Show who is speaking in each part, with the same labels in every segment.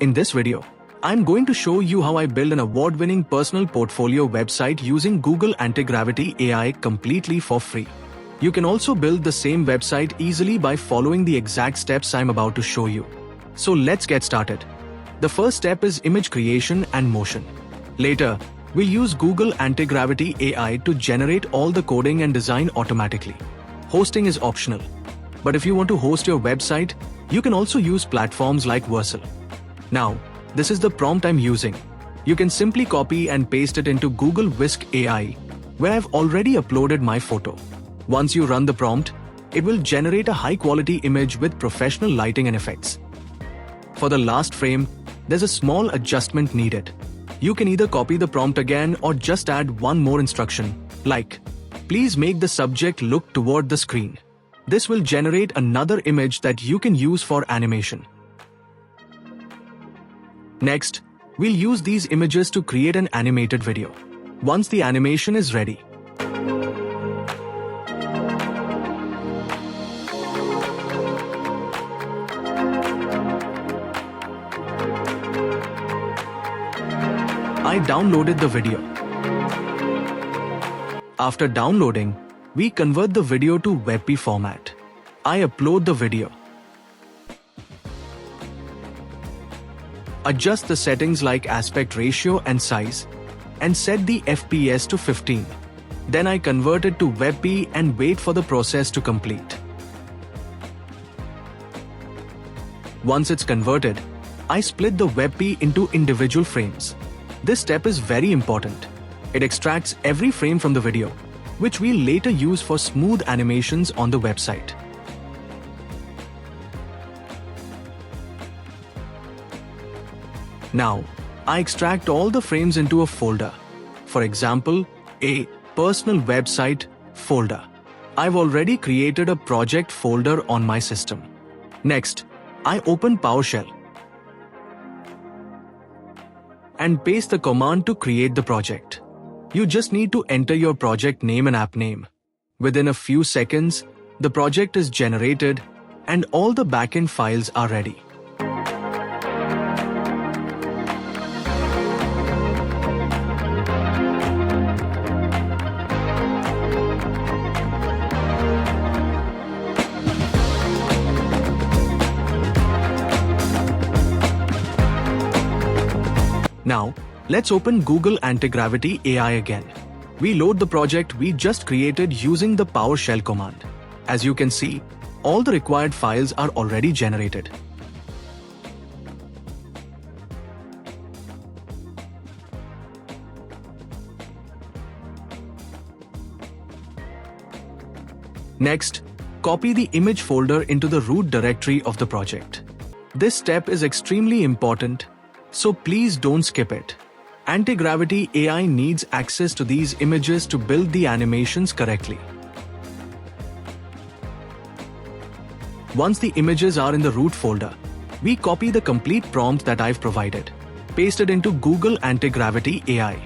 Speaker 1: In this video, I'm going to show you how I build an award-winning personal portfolio website using Google Antigravity AI completely for free. You can also build the same website easily by following the exact steps I'm about to show you. So let's get started. The first step is image creation and motion. Later, we'll use Google Antigravity AI to generate all the coding and design automatically. Hosting is optional, but if you want to host your website, you can also use platforms like Vercel. Now, this is the prompt I'm using. You can simply copy and paste it into Google Whisk AI, where I've already uploaded my photo. Once you run the prompt, it will generate a high-quality image with professional lighting and effects. For the last frame, there's a small adjustment needed. You can either copy the prompt again or just add one more instruction, like, please make the subject look toward the screen. This will generate another image that you can use for animation. Next, we'll use these images to create an animated video. Once the animation is ready, I downloaded the video. After downloading, we convert the video to WebP format. I upload the video. Adjust the settings like aspect ratio and size, and set the FPS to 15. Then I convert it to WebP and wait for the process to complete. Once it's converted, I split the WebP into individual frames. This step is very important. It extracts every frame from the video, which we'll later use for smooth animations on the website. Now, I extract all the frames into a folder. For example, a personal website folder. I've already created a project folder on my system. Next, I open PowerShell and paste the command to create the project. You just need to enter your project name and app name. Within a few seconds, the project is generated and all the backend files are ready. Now, let's open Google Antigravity AI again. We load the project we just created using the PowerShell command. As you can see, all the required files are already generated. Next, copy the image folder into the root directory of the project. This step is extremely important, so please don't skip it. Antigravity AI needs access to these images to build the animations correctly. Once the images are in the root folder, we copy the complete prompt that I've provided, paste it into Google Antigravity AI.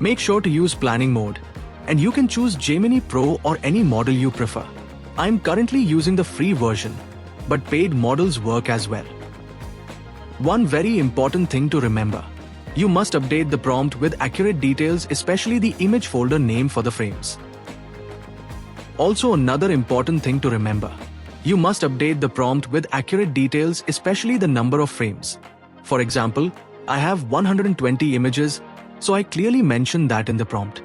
Speaker 1: Make sure to use planning mode, and you can choose Gemini Pro or any model you prefer. I'm currently using the free version, but paid models work as well. One very important thing to remember: you must update the prompt with accurate details, especially the image folder name for the frames. Also, another important thing to remember: you must update the prompt with accurate details, especially the number of frames. For example, I have 120 images, so I clearly mention that in the prompt.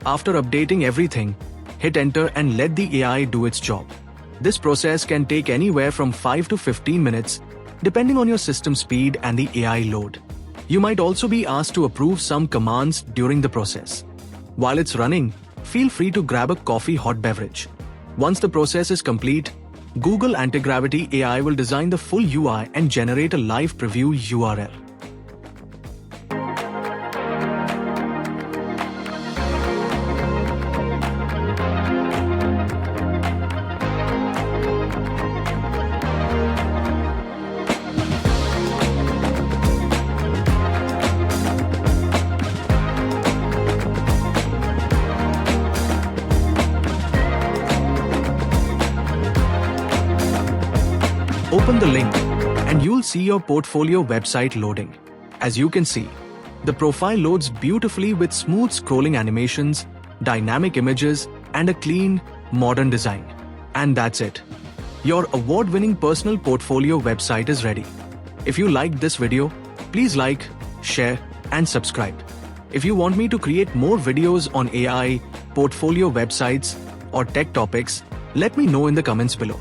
Speaker 1: After updating everything, hit enter and let the AI do its job. This process can take anywhere from 5 to 15 minutes, depending on your system speed and the AI load. You might also be asked to approve some commands during the process. While it's running, feel free to grab a coffee hot beverage. Once the process is complete, Google Antigravity AI will design the full UI and generate a live preview URL. Open the link and you'll see your portfolio website loading. As you can see, the profile loads beautifully with smooth scrolling animations, dynamic images, and a clean, modern design. And that's it. Your award-winning personal portfolio website is ready. If you liked this video, please like, share, and subscribe. If you want me to create more videos on AI, portfolio websites, or tech topics, let me know in the comments below.